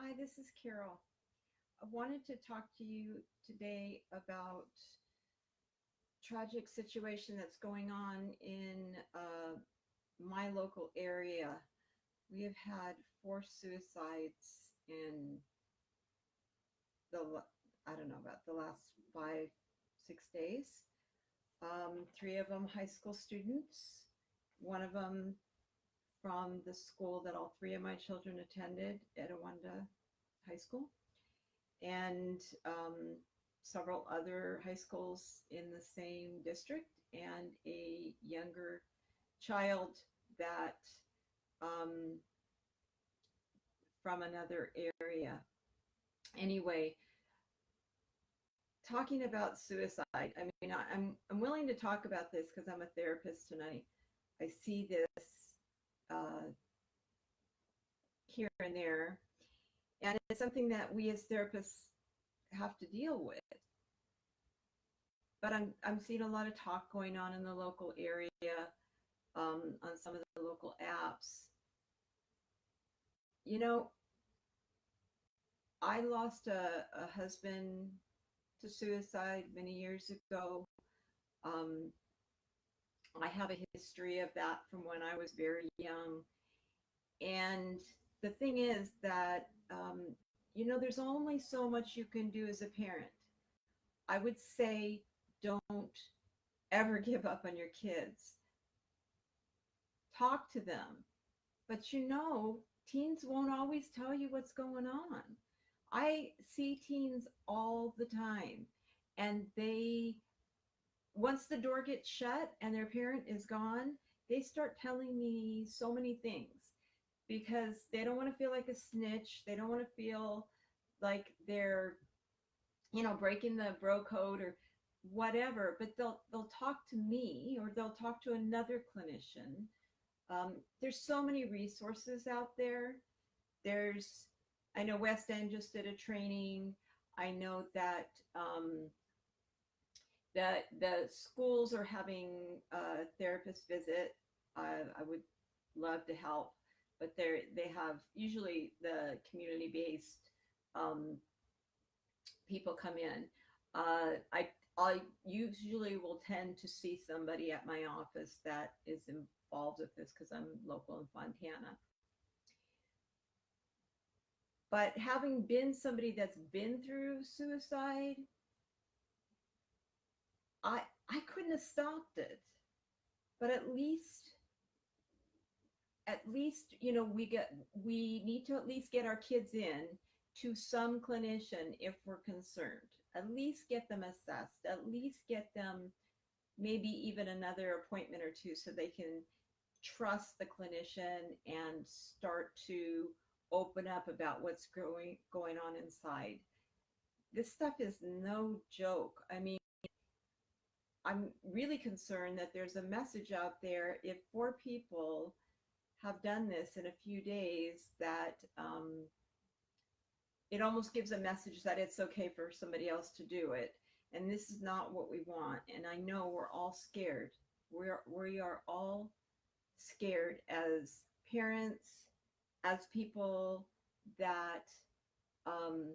Hi, this is Carol. I wanted to talk to you today about tragic situation that's going on in my local area. We have had four suicides in the I don't know about the last 5, 6 days. Three of them high school students. One of them from the school that all three of my children attended, Etowanda High School, and several other high schools in the same district, and a younger child that um, from another area. Anyway, talking about suicide, I mean, I'm willing to talk about this because I'm a therapist and I see this uh, here and there, and it's something that we as therapists have to deal with. But I'm seeing a lot of talk going on in the local area, on some of the local apps. You know, I lost a husband to suicide many years ago. Um, I have a history of that from when I was very young. And the thing is that, there's only so much you can do as a parent. I would say don't ever give up on your kids. Talk to them. But teens won't always tell you what's going on. I see teens all the time, and once the door gets shut and their parent is gone, they start telling me so many things because they don't want to feel like a snitch. They don't want to feel like they're, breaking the bro code or whatever, but they'll talk to me or they'll talk to another clinician. There's so many resources out there. There's, I know West End just did a training. I know that the schools are having a therapist visit. I would love to help, but they have usually the community based um, people come in. I usually will tend to see somebody at my office that is involved with this because I'm local in Fontana. But having been somebody that's been through suicide, I I couldn't have stopped it. But at least we need to at least get our kids in to some clinician if we're concerned. At least get them assessed. At least get them maybe even another appointment or two so they can trust the clinician and start to open up about what's going on inside. This stuff is no joke. I mean, I'm really concerned that there's a message out there if four people have done this in a few days that it almost gives a message that it's okay for somebody else to do it. And this is not what we want. And I know we're all scared. We are all scared as parents, as people that um,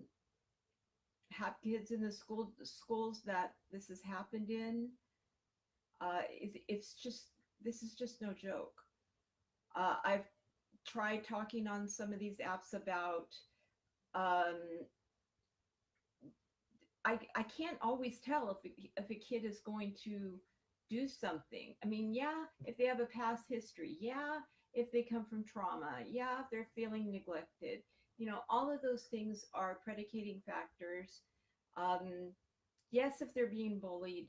have kids in the schools that this has happened in. It's just this is just no joke. I've tried talking on some of these apps about um, I can't always tell if a kid is going to do something. I mean, yeah, if they have a past history, yeah, if they come from trauma, yeah, if they're feeling neglected, all of those things are predicating factors. Um, yes, if they're being bullied,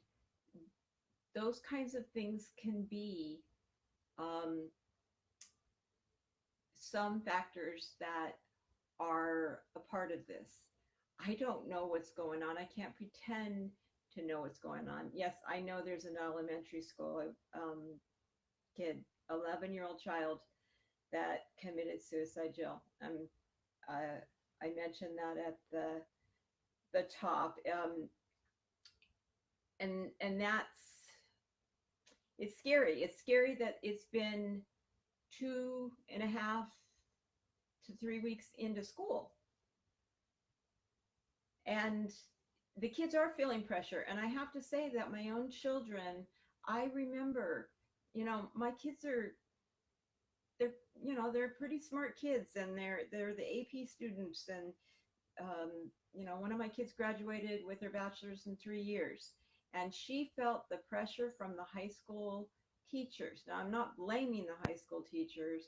those kinds of things can be um, some factors that are a part of this. I don't know what's going on. I can't pretend to know what's going on. Yes, I know there's an elementary school kid, 11-year-old child that committed suicide, Jill. I mentioned that at the top, and it's scary. It's scary that it's been 2.5 to 3 weeks into school. And the kids are feeling pressure. And I have to say that my own children, I remember, my kids are, they're, they're pretty smart kids, and they're the AP students. And, one of my kids graduated with her bachelor's in 3 years, and she felt the pressure from the high school teachers. Now, I'm not blaming the high school teachers.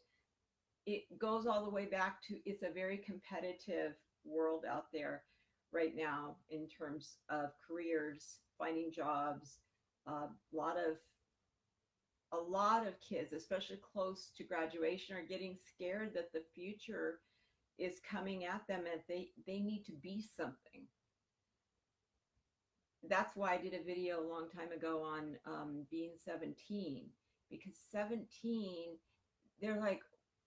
It goes all the way back to, it's a very competitive world out there right now in terms of careers, finding jobs. A lot of kids, especially close to graduation, are getting scared that the future is coming at them and they need to be something. That's why I did a video a long time ago on being 17, because 17, they're like,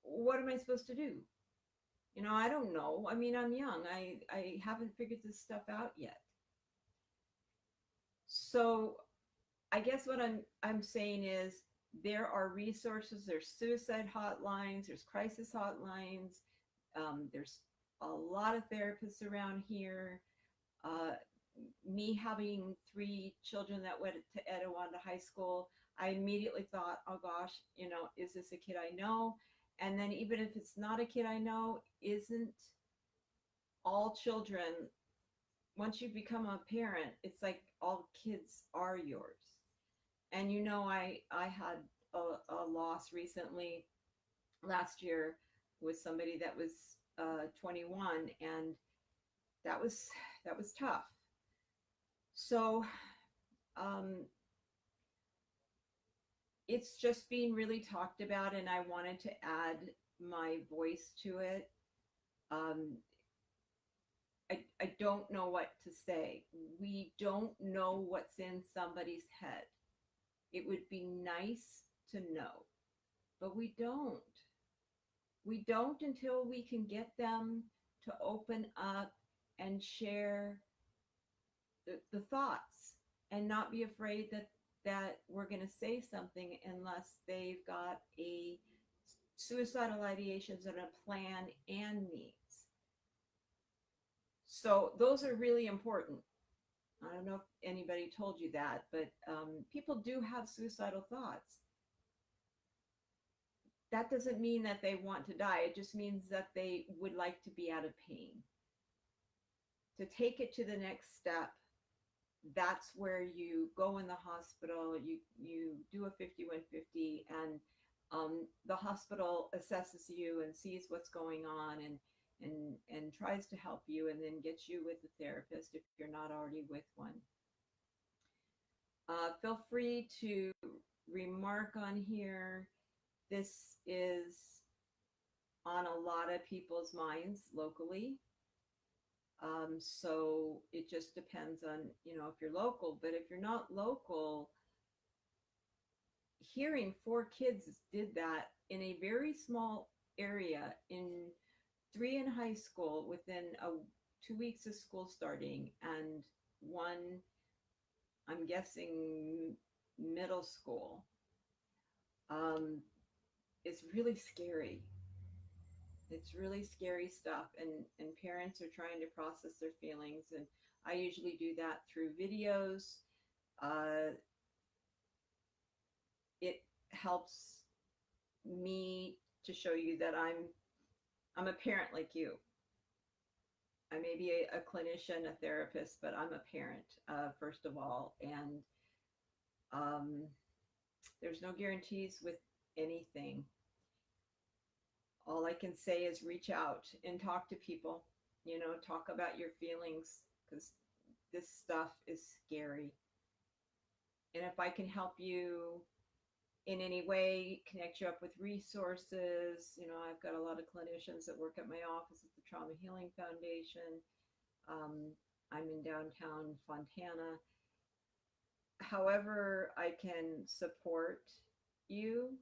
what am I supposed to do? I don't know. I mean, I'm young. I haven't figured this stuff out yet. So I guess what I'm saying is, there are resources. There's suicide hotlines. There's crisis hotlines. There's a lot of therapists around here. Me having 3 children that went to Etiwanda High School, I immediately thought, oh gosh, is this a kid I know? And then even if it's not a kid I know, isn't all children, once you become a parent, it's like all kids are yours. And I had a loss recently last year with somebody that was 21, and that was tough. So it's just being really talked about, and I wanted to add my voice to it. I don't know what to say. We don't know what's in somebody's head. It would be nice to know, but we don't. We don't until we can get them to open up and share the thoughts, and not be afraid that we're going to say something unless they've got a suicidal ideations and a plan and needs. So those are really important. I don't know if anybody told you that, but people do have suicidal thoughts. That doesn't mean that they want to die. It just means that they would like to be out of pain. To take it to the next step, that's where you go in the hospital, you do a 5150, and the hospital assesses you and sees what's going on, and tries to help you, and then gets you with a therapist if you're not already with one. Feel free to remark on here. This is on a lot of people's minds locally. So it just depends on, if you're local. But if you're not local, hearing 4 kids did that in a very small area, in 3 in high school within 2 weeks of school starting, and 1, I'm guessing, middle school, is really scary. It's really scary stuff, and parents are trying to process their feelings, and I usually do that through videos. It helps me to show you that I'm a parent like you. I may be a clinician, a therapist, but I'm a parent, first of all, and there's no guarantees with anything. All I can say is reach out and talk to people, talk about your feelings, because this stuff is scary. And if I can help you in any way, connect you up with resources, I've got a lot of clinicians that work at my office at the Trauma Healing Foundation. I'm in downtown Fontana. However I can support you,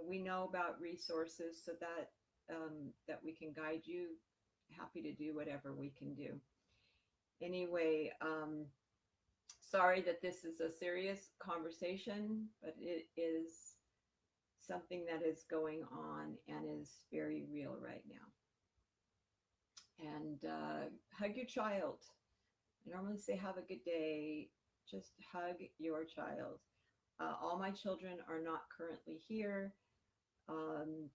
we know about resources so that that we can guide you. Happy to do whatever we can do. Anyway, sorry that this is a serious conversation, but it is something that is going on and is very real right now. And hug your child. I normally say have a good day. Just hug your child. All my children are not currently here. Um,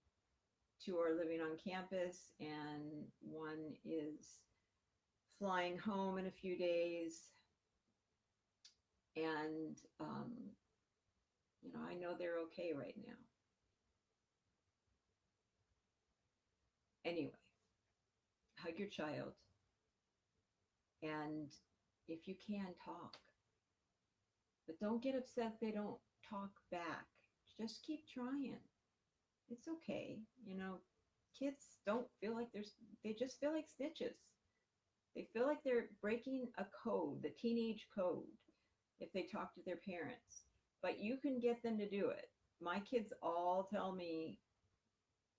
Two are living on campus, and one is flying home in a few days. And, I know they're okay right now. Anyway, hug your child. And if you can, talk. But don't get upset if they don't talk back. Just keep trying. It's okay. Kids don't feel like they just feel like snitches. They feel like they're breaking a code, the teenage code, if they talk to their parents. But you can get them to do it. My kids all tell me,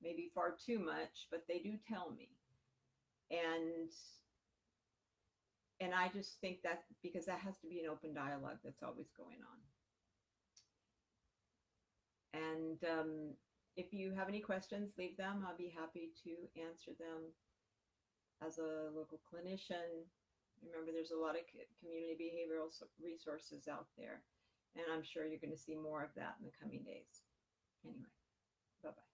maybe far too much, but they do tell me. And I just think that because that has to be an open dialogue that's always going on. And if you have any questions, leave them. I'll be happy to answer them as a local clinician. Remember, there's a lot of community behavioral resources out there, and I'm sure you're going to see more of that in the coming days. Anyway, bye-bye.